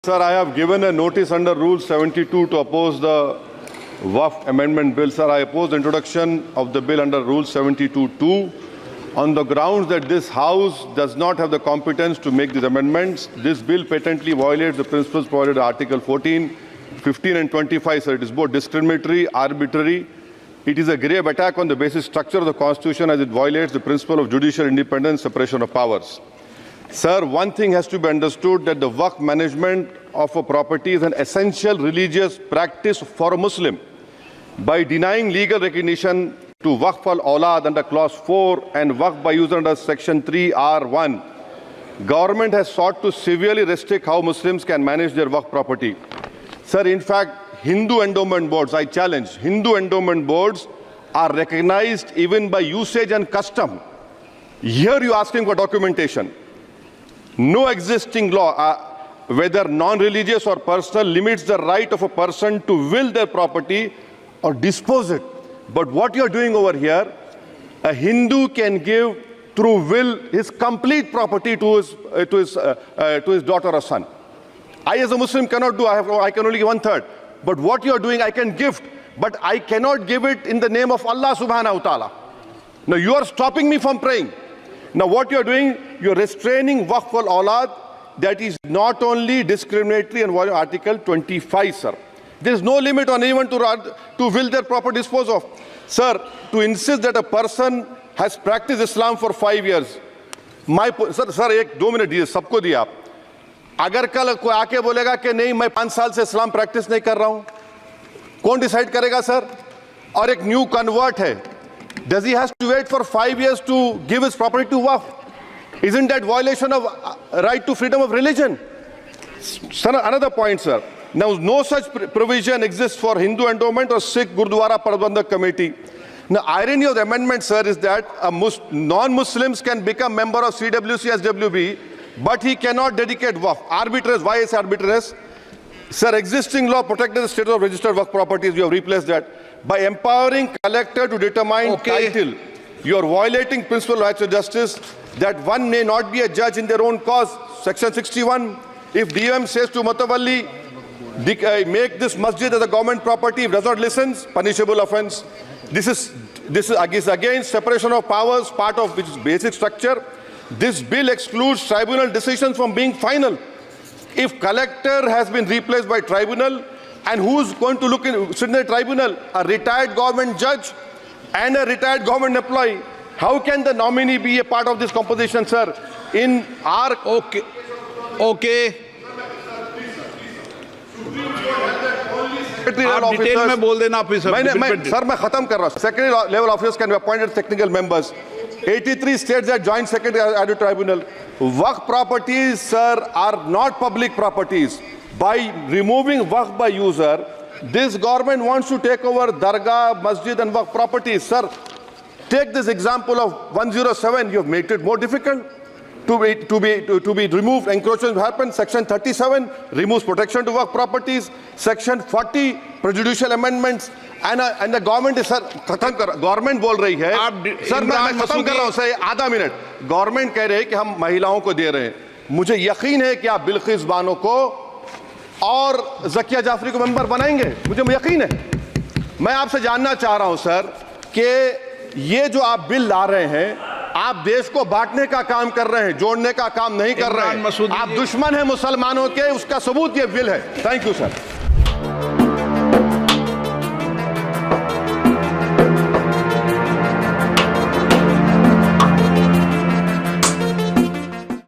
Sir, I have given a notice under Rule 72 to oppose the Waqf Amendment Bill. Sir, I oppose the introduction of the bill under Rule 72(2) on the grounds that this House does not have the competence to make these amendments. This bill patently violates the principles provided in Article 14, 15 and 25. Sir, it is both discriminatory, arbitrary. It is a grave attack on the basic structure of the Constitution as it violates the principle of judicial independence, separation of powers. Sir, one thing has to be understood, that the Waqf management of a property is an essential religious practice for a Muslim. By denying legal recognition to Waqf al-Awlad under Clause 4 and Waqf by user under Section 3(r)(1), government has sought to severely restrict how Muslims can manage their Waqf property. Sir, in fact, Hindu endowment boards, I challenge, Hindu endowment boards are recognized even by usage and custom. Here you are asking for documentation. No existing law, whether non-religious or personal, limits the right of a person to will their property or dispose it. But what you are doing over here, a Hindu can give through will his complete property to his daughter or son. I as a Muslim cannot do, I can only give 1/3. But what you are doing, I can gift, but I cannot give it in the name of Allah subhanahu wa ta'ala. Now you are stopping me from praying. Now what you are doing, you are restraining Waqf al-Awlad. That is not only discriminatory and violating Article 25, sir. There is no limit on anyone to will their property dispose of. Sir, to insist that a person has practiced Islam for 5 years, sir, एक 2 minute दिए, सबको दिया आप. अगर कल कोई आके बोलेगा कि नहीं मैं 5 साल से इस्लाम प्रैक्टिस नहीं कर रहा हूं, कौन डिसाइड करेगा सर? और एक न्यू कन्वर्ट है, does he has to wait for 5 years to give his property to Waqf? Isn't that violation of right to freedom of religion? Sir, another point, sir. Now, no such provision exists for Hindu endowment or Sikh Gurdwara Prabandhak Committee. Now, irony of the amendment, sir, is that non-Muslims can become member of CWC, SWB, but he cannot dedicate Waqf. Arbitrariness, why is arbitrariness? Sir, existing law protected the status of registered Waqf properties. You have replaced that. By empowering collector to determine title, you are violating principle of rights of justice, that one may not be a judge in their own cause. Section 61, if DOM says to Mutawalli, make this masjid as a government property, if does not listen, punishable offense. This is against separation of powers, part of which is basic structure. This bill excludes tribunal decisions from being final. If collector has been replaced by tribunal, and who's going to sit in the tribunal? A retired government judge and a retired government employee. How can the nominee be a part of this composition, sir? In our... Okay. आप detail में बोल देना officer. Sir मैं खत्म कर रहा हूँ. Secretary level officers can be appointed technical members. 83 states that joint secretary added tribunal. Waqf properties, sir, are not public properties. By removing Waqf by user, this government wants to take over Dargah, Masjid and Waqf properties. Sir, take this example of 107. You have made it more difficult to be removed. Encroachment happen. Section 37 removes protection to Waqf properties. Section 40 prejudicial amendments. And the government is, sir, government बोल रही है. Sir मैं खत्म कर रहा हूँ sir, आधा minute. Government कह रहे हैं कि हम महिलाओं को दे रहे हैं. मुझे यकीन है कि आप बिल्किस बानो को और ज़किया जाफरी को मेंबर बनाएंगे. मुझे यकीन है. मैं आपसे जानना चाह रहा हूं सर कि ये जो आप बिल ला रहे हैं, आप देश को बांटने का काम कर रहे हैं, जोड़ने का काम नहीं कर रहे हैं. आप दुश्मन हैं मुसलमानों के, उसका सबूत ये बिल है. Thank you sir.